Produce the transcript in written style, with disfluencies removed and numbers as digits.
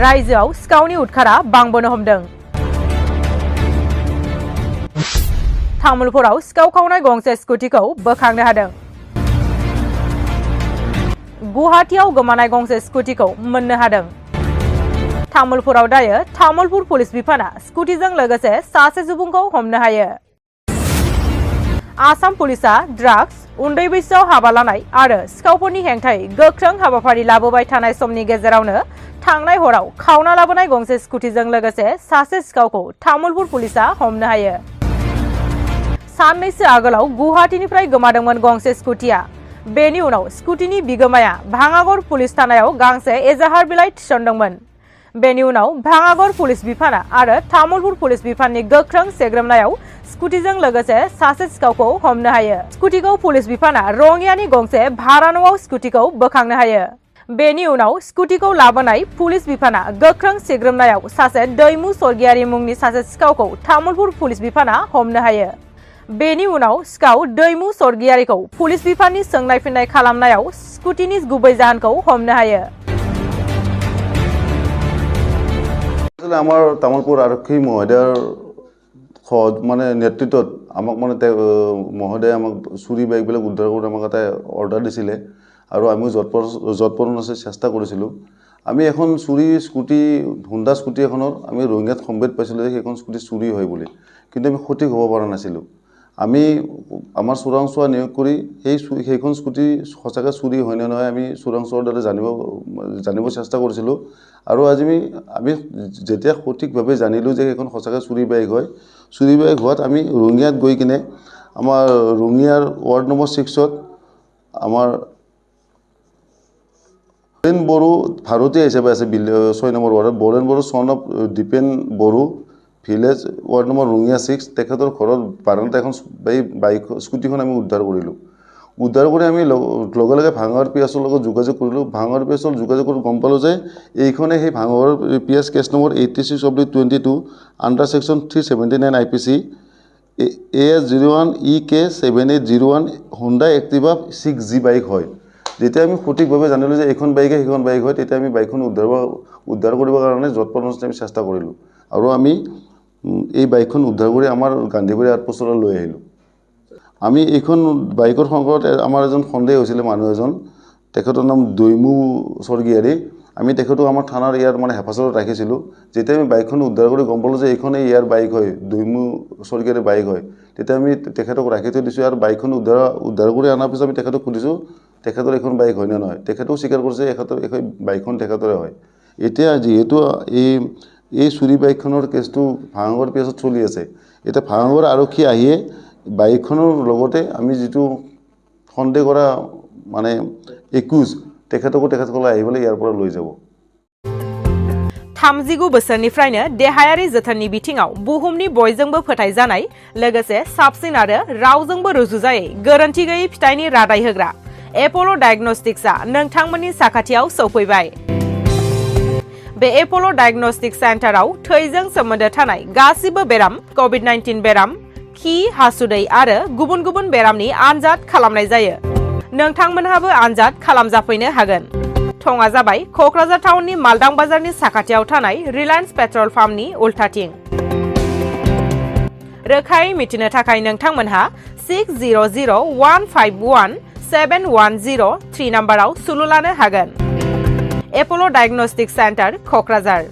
रायजोआव सिखावनि उदखारा बांबोनो हमदों। तामुलपुराव सिखाव खावनाय गंसे स्कुटिखौ बोखांनो हादों। गुवाहाटीआव गोमानाय गंसे स्कुटिखौ मोननो हादों। तामुलपुराव दायो तामुलपुर पुलिस बिफाना स्कुटिजों लोगोसे सासे सुबुंखौ हमनो हायो। आसाम पुलिसा ड्राग्स, उन्दै बैसोआव हाबा लानाय आरो सिखावफोरनि हेंथायै गोख्रों हाबाफारि लाबोबाय थानाय समनि गेजेरावनो थांनाय हराव खावना लाबोनाय गंसे स्कुटिजों लोगोसे सासे सिखावखौ तामुलपुर पुलिसा हमनो हायो। साननैसो आगोलाव गुवाहाटीनिफ्राय गोमादोंमोन गंसे स्कुटिया। बेनि उनाव स्कुटिनि बिगोमाया भांगाघर पुलिस थानायाव गांसे एजाहार बिलाइ थिसनदोंमोन। बेनि उनाव भांगाघर पुलिस बिफाना आरो तामुलपुर पुलिस बिफाननि गोख्रों सेग्रोमनायाव स्कुटिजों लोगोसे सासे सिखावखौ हमनो हायो। स्कुटिखौ पुलिस बिफाना रङियानि गंसे भारा न'आव स्कुटिखौ बोखांनो हायो। बेनि उनाव स्कुटिखौ लाबोनाय पुलिस बिफाना गोख्रों सेग्रोमनायाव सासे दैमु स्वर्गियारि मुंनि सासे सिखावखौ तामुलपुर पुलिस बिफाना हमनो हायो। बेनि उनाव सिखाव दैमु स्वर्गियारिखौ पुलिस बिफाननि सोंनाय फिननाय खालामनायाव स्कुटिनि गुबै जाहोनखौ हमनो हायो। আমাৰ তামুলপুৰ আৰক্ষী মহোদয়ৰ মানে নেতৃত্বত আমাক মানে মহোদয়ে আমাক চুৰি বাইকবিলাক উদ্ধাৰ কৰি আমাক এটা অৰ্ডাৰ দিছিলে আৰু আমি যৎপৰোনাস্তি চেষ্টা কৰিছিলোঁ। আমি এখন চুৰি স্কুটি হুণ্ডা স্কুটি এখনৰ আমি ৰঙিয়াত সম্ভেদ পাইছিলোঁ যে সেইখন স্কুটি চুৰি হয় বুলি, কিন্তু আমি সঠিক হ'ব পৰা নাছিলোঁ। আমি আমাৰ চোৰাংচোৱা নিয়োগ কৰি সেইখন স্কুটি সঁচাকৈ চুৰি হয় নে নহয় আমি চোৰাংচোৱাৰ দ্বাৰা জানিব চেষ্টা কৰিছিলোঁ। আৰু আজি আমি যেতিয়া সঠিকভাৱে জানিলোঁ যে সেইখন সঁচাকৈ চুৰি বাইক হয়, চুৰি বাইক হোৱাত আমি ৰঙিয়াত গৈ কিনে আমাৰ ৰঙিয়াৰ ৱাৰ্ড নম্বৰ 6ত আমাৰ বৰেণ বড়ো ভাৰতীয় হিচাপে আছে 6 নম্বৰ ৱাৰ্ডত Baren Boro son of Dipen Boro village ward number Rangia 6 তেখেতৰ ঘৰত বাৰাণ্ডাত এখন বাইক স্কুটিখন আমি উদ্ধাৰ কৰিলোঁ। উদ্ধাৰ কৰি আমি লগে লগে ভাঙৰ পিয়াছৰ লগত যোগাযোগ কৰিলোঁ। ভাঙৰ পিয়াছৰ যোগাযোগ কৰি গম পালোঁ যে এইখনে সেই ভাঙৰ পিয়াছ case number 86/22 under section 379 IPC AS01 EK7801 Honda Activa 6G bike হয়। যেতিয়া আমি সঠিকভাৱে জানিলোঁ যে এইখন বাইকে সেইখন বাইক হয়, তেতিয়া আমি বাইকখন উদ্ধাৰ কৰিবৰ কাৰণে যৎপৰোনাস্তি আমি চেষ্টা কৰিলোঁ আৰু আমি এই বাইকখন উদ্ধাৰ কৰি আমাৰ গান্ধীবাৰী আউটপোষ্টলৈ লৈ আহিলোঁ। আমি এইখন বাইকৰ সংকটত আমাৰ এজন সন্দেহ হৈছিলে মানুহ এজন, তেখেতৰ নাম দৈমু স্বৰ্গীয়াৰী। আমি তেখেতক আমাৰ থানাৰ ইয়াৰ মানে হেফাজতত ৰাখিছিলোঁ। যেতিয়া আমি বাইকখন উদ্ধাৰ কৰি গম পালোঁ যে এইখনেই ইয়াৰ বাইক হয়, দৈমু স্বৰ্গীয়াৰীৰ বাইক হয়, তেতিয়া আমি তেখেতক ৰাখি থৈ দিছোঁ। আৰু বাইকখন উদ্ধাৰ কৰি অনাৰ পিছত আমি তেখেতক সুধিছোঁ তেখেতৰ এইখন বাইক হয় নে নহয়। তেখেতেও স্বীকাৰ কৰিছে এই বাইকখন তেখেতৰে হয়। এতিয়া যিহেতু এই চুৰি বাইকখনৰ কেছটো ভাঙৰ পিছত চলি আছে, এতিয়া ভাঙৰ আৰক্ষী আহিয়ে বাইকখনৰ লগতে আমি যিটো সন্দেহ কৰা মানে একুজ তেখেতসকলে আহি পেলাই ইয়াৰ পৰা লৈ যাব। 39 बोसोरनिफ्रायनो देहायारि जोथोननि बिथिङाव बुहुमनि बयजोंबो फोथायजानाय लोगोसे साबसिन आरो रावजोंबो रुजुजायै गोरोन्थि गैयै फिथाइनि रादाय होग्रा एप'ल' डायग्नोस्टिक्सआ नोंथांमोननि साखाथियाव सौफैबाय। बे एप'ल' डायग्नोस्टिक सेन्टाराव थैजों सोमोन्दो थानाय गासिबो बेराम, COVID-19 बेराम, खि, हासुदै आरो गुबुन गुबुन बेरामनि आनजाद खालामनाय जायो। नोंथांमोनहाबो आनजाद खालामजाफैनो हागोन। थङा जाबाय क'क्राझार टाउननि मालदां बाजारनि साखाथियाव थानाय रिलायन्स पेट्रल पाम्पनि उल्थाथिं। रोखायै मिथिनो थाखाय नोंथांमोनहा 6001517103 नाम्बाराव सुलु लानो हागोन। एप'ल' डायग्नोस्टिक सेन्टार क'क्राझार।